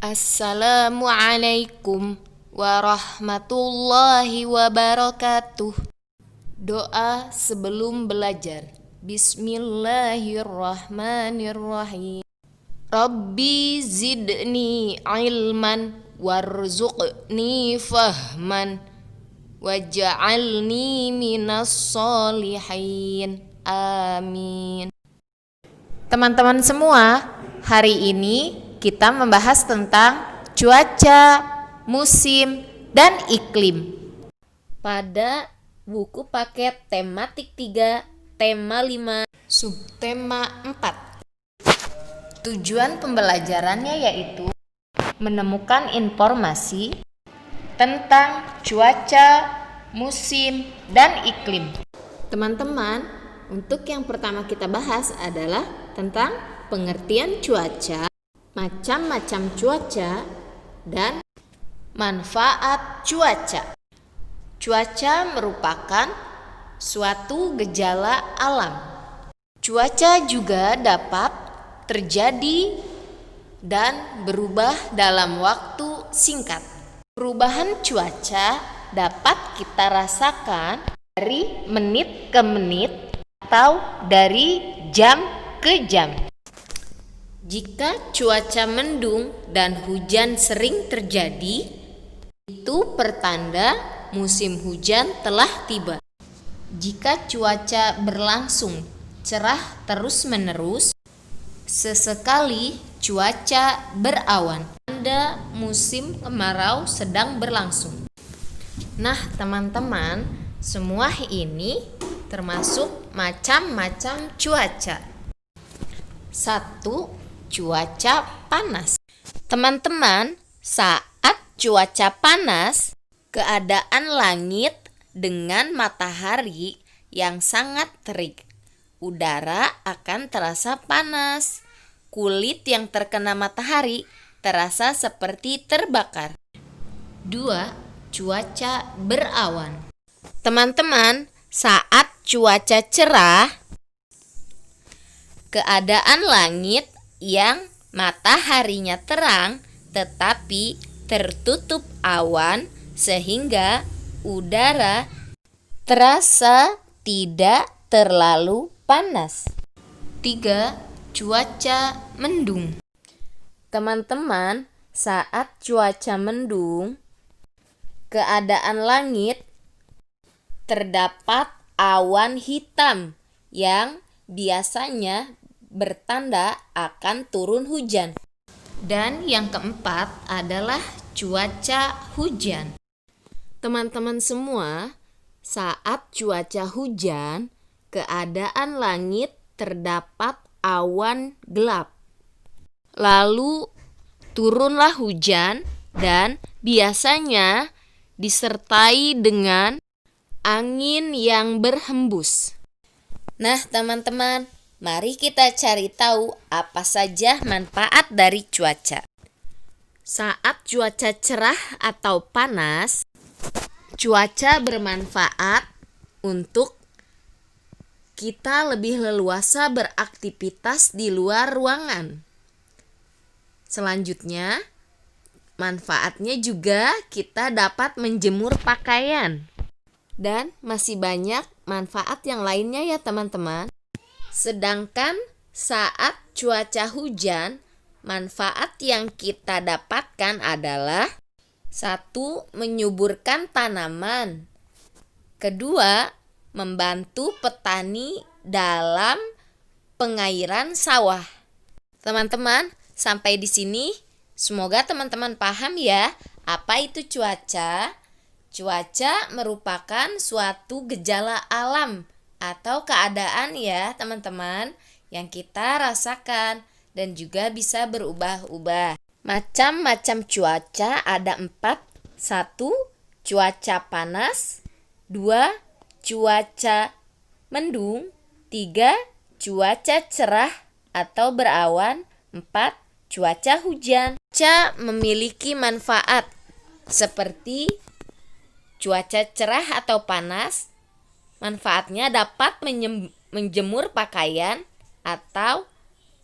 Assalamualaikum warahmatullahi wabarakatuh. Doa sebelum belajar. Bismillahirrahmanirrahim. Rabbi zidni ilman warzuqni fahman waj'alni minas solihin. Amin. Teman-teman semua, hari ini kita membahas tentang cuaca, musim, dan iklim. Pada buku paket tematik 3, tema 5, subtema 4. Tujuan pembelajarannya yaitu menemukan informasi tentang cuaca, musim, dan iklim. Teman-teman, untuk yang pertama kita bahas adalah tentang pengertian cuaca, macam-macam cuaca, dan manfaat cuaca. Cuaca merupakan suatu gejala alam. Cuaca juga dapat terjadi dan berubah dalam waktu singkat. Perubahan cuaca dapat kita rasakan dari menit ke menit atau dari jam ke jam. Jika cuaca mendung dan hujan sering terjadi, itu pertanda musim hujan telah tiba. Jika cuaca berlangsung cerah terus-menerus, sesekali cuaca berawan, tanda musim kemarau sedang berlangsung. Nah, teman-teman, semua ini termasuk macam-macam cuaca. 1. Cuaca panas. Teman-teman, saat cuaca panas, keadaan langit dengan matahari yang sangat terik. Udara akan terasa panas. Kulit yang terkena matahari terasa seperti terbakar. 2. Cuaca berawan. Teman-teman, saat cuaca cerah, keadaan langit yang mataharinya terang tetapi tertutup awan sehingga udara terasa tidak terlalu panas. 3. Cuaca mendung. Teman-teman, saat cuaca mendung, keadaan langit terdapat awan hitam yang biasanya bertanda akan turun hujan. Dan yang keempat adalah cuaca hujan. Teman-teman semua, saat cuaca hujan, keadaan langit terdapat awan gelap. Lalu turunlah hujan dan biasanya disertai dengan angin yang berhembus. Nah, teman-teman, mari kita cari tahu apa saja manfaat dari cuaca. Saat cuaca cerah atau panas, cuaca bermanfaat untuk kita lebih leluasa beraktivitas di luar ruangan. Selanjutnya, manfaatnya juga kita dapat menjemur pakaian. Dan masih banyak manfaat yang lainnya ya teman-teman. Sedangkan saat cuaca hujan, manfaat yang kita dapatkan adalah 1. Menyuburkan tanaman. 2. Membantu petani dalam pengairan sawah. Teman-teman, sampai di sini semoga teman-teman paham ya apa itu cuaca. Cuaca merupakan suatu gejala alam atau keadaan ya teman-teman yang kita rasakan dan juga bisa berubah-ubah. Macam-macam cuaca ada 4. 1. Cuaca panas. 2. Cuaca mendung. 3. Cuaca cerah atau berawan. 4. Cuaca hujan. Cuaca memiliki manfaat seperti cuaca cerah atau panas. Manfaatnya dapat menjemur pakaian atau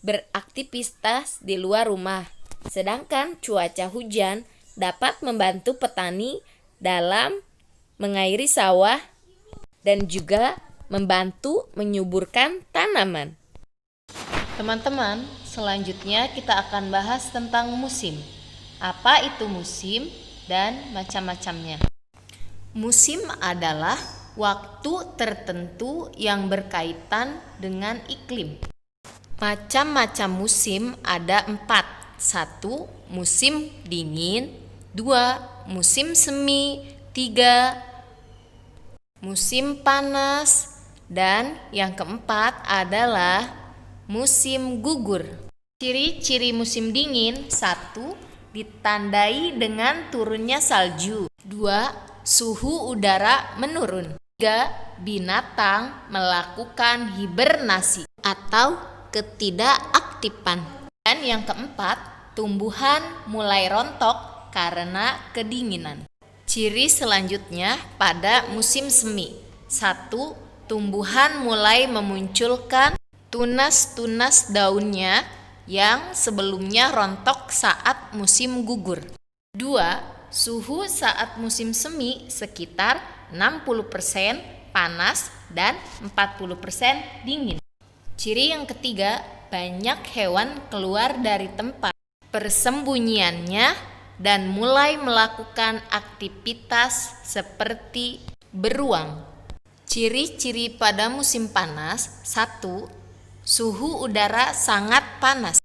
beraktivitas di luar rumah. Sedangkan cuaca hujan dapat membantu petani dalam mengairi sawah dan juga membantu menyuburkan tanaman. Teman-teman, selanjutnya kita akan bahas tentang musim. Apa itu musim dan macam-macamnya? Musim adalah waktu tertentu yang berkaitan dengan iklim. Macam-macam musim ada 4. 1. Musim dingin. 2. Musim semi. 3. Musim panas. Dan yang keempat adalah musim gugur. Ciri-ciri musim dingin: 1. Ditandai dengan turunnya salju. 2. Suhu udara menurun. 3. Binatang melakukan hibernasi atau ketidakaktifan. Dan yang keempat, tumbuhan mulai rontok karena kedinginan. Ciri selanjutnya pada musim semi: 1. Tumbuhan mulai memunculkan tunas-tunas daunnya yang sebelumnya rontok saat musim gugur. 2. Suhu saat musim semi sekitar 60% panas dan 40% dingin. Ciri yang ketiga, banyak hewan keluar dari tempat persembunyiannya dan mulai melakukan aktivitas seperti beruang. Ciri-ciri pada musim panas: 1. Suhu udara sangat panas.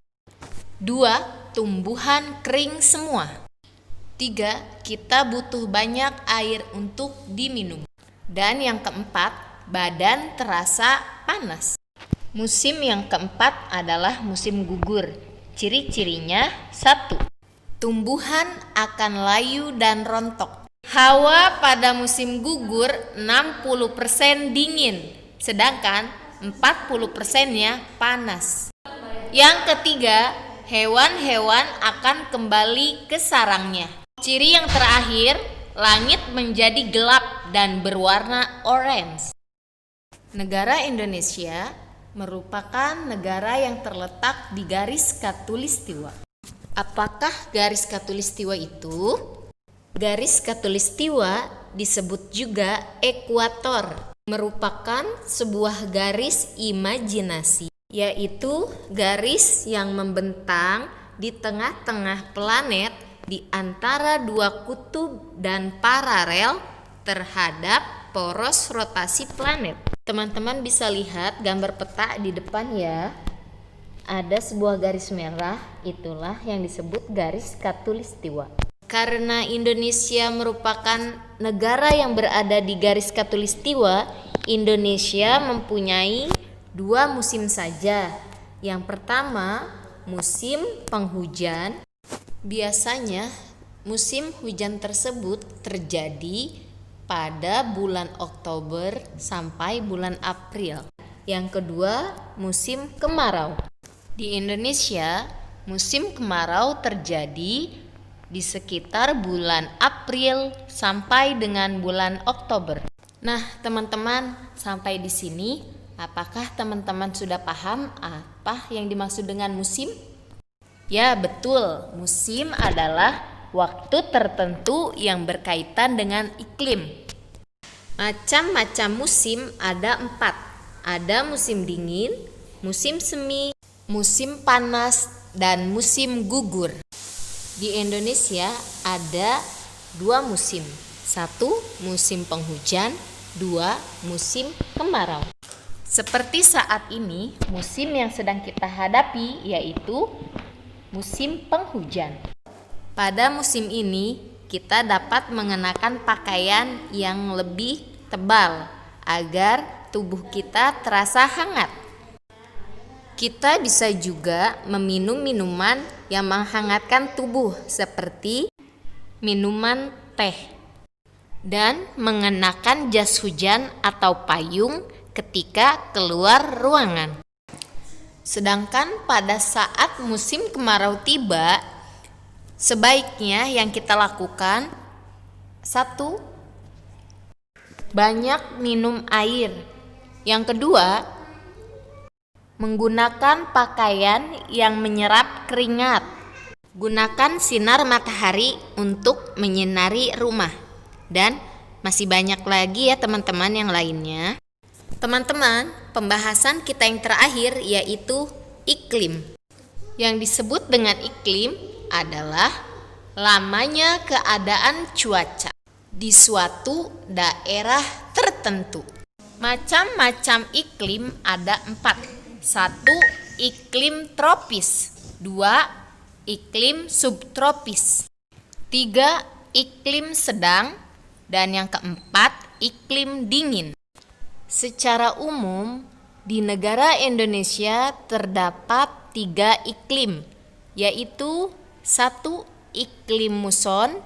2. Tumbuhan kering semua. 3. Kita butuh banyak air untuk diminum. Dan yang keempat, badan terasa panas. Musim yang keempat adalah musim gugur. Ciri-cirinya: 1. Tumbuhan akan layu dan rontok. Hawa pada musim gugur 60% dingin, sedangkan 40%-nya panas. Yang ketiga, hewan-hewan akan kembali ke sarangnya. Ciri yang terakhir, langit menjadi gelap dan berwarna orange. Negara Indonesia merupakan negara yang terletak di garis khatulistiwa. Apakah garis khatulistiwa itu? Garis khatulistiwa disebut juga ekuator, merupakan sebuah garis imajinasi, yaitu garis yang membentang di tengah-tengah planet di antara dua kutub dan paralel terhadap poros rotasi planet. Teman-teman bisa lihat gambar peta di depan ya. Ada sebuah garis merah, itulah yang disebut garis khatulistiwa. Karena Indonesia merupakan negara yang berada di garis khatulistiwa, Indonesia mempunyai 2 musim saja. Yang pertama, musim penghujan. Biasanya musim hujan tersebut terjadi pada bulan Oktober sampai bulan April. Yang kedua, musim kemarau. Di Indonesia, musim kemarau terjadi di sekitar bulan April sampai dengan bulan Oktober. Nah, teman-teman, sampai di sini, apakah teman-teman sudah paham apa yang dimaksud dengan musim? Ya, betul. Musim adalah waktu tertentu yang berkaitan dengan iklim. Macam-macam musim ada 4. Ada musim dingin, musim semi, musim panas, dan musim gugur. Di Indonesia ada 2 musim. 1. Musim penghujan. 2. Musim kemarau. Seperti saat ini, musim yang sedang kita hadapi yaitu musim penghujan. Pada musim ini, kita dapat mengenakan pakaian yang lebih tebal agar tubuh kita terasa hangat. Kita bisa juga meminum minuman yang menghangatkan tubuh seperti minuman teh dan mengenakan jas hujan atau payung ketika keluar ruangan. Sedangkan pada saat musim kemarau tiba, sebaiknya yang kita lakukan: 1. Banyak minum air. Yang kedua, menggunakan pakaian yang menyerap keringat. Gunakan sinar matahari untuk menyinari rumah. Dan masih banyak lagi ya teman-teman yang lainnya. Teman-teman, pembahasan kita yang terakhir yaitu iklim. Yang disebut dengan iklim adalah lamanya keadaan cuaca di suatu daerah tertentu. Macam-macam iklim ada 4. 1. Iklim tropis. 2. Iklim subtropis. 3. Iklim sedang. Dan yang keempat, iklim dingin. Secara umum, di negara Indonesia terdapat 3 iklim, yaitu 1. Iklim muson,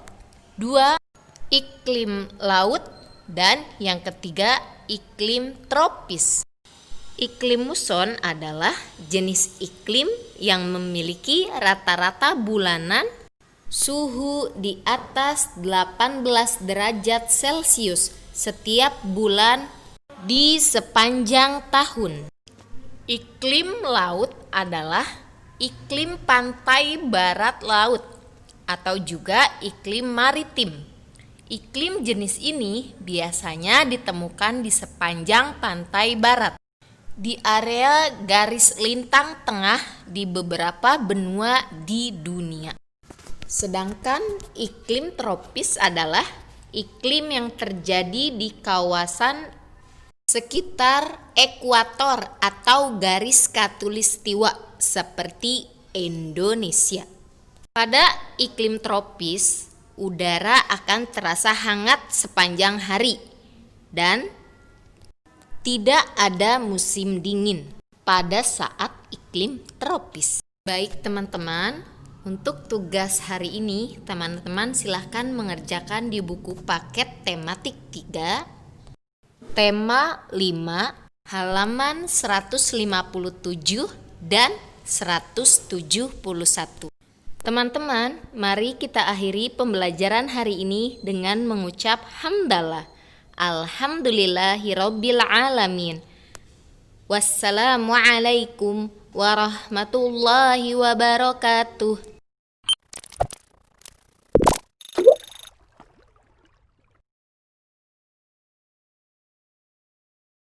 2. Iklim laut, dan yang ketiga, iklim tropis. Iklim muson adalah jenis iklim yang memiliki rata-rata bulanan suhu di atas 18 derajat Celcius setiap bulan di sepanjang tahun. Iklim laut adalah iklim pantai barat laut atau juga iklim maritim. Iklim jenis ini biasanya ditemukan di sepanjang pantai barat, di area garis lintang tengah di beberapa benua di dunia. Sedangkan iklim tropis adalah iklim yang terjadi di kawasan sekitar ekuator atau garis khatulistiwa seperti Indonesia. Pada iklim tropis, udara akan terasa hangat sepanjang hari dan tidak ada musim dingin pada saat iklim tropis. Baik teman-teman, untuk tugas hari ini teman-teman silahkan mengerjakan di buku paket tematik 3, tema 5, halaman 157 dan 171. Teman-teman, mari kita akhiri pembelajaran hari ini dengan mengucap hamdalah. Alhamdulillahirabbil alamin. Wassalamualaikum warahmatullahi wabarakatuh.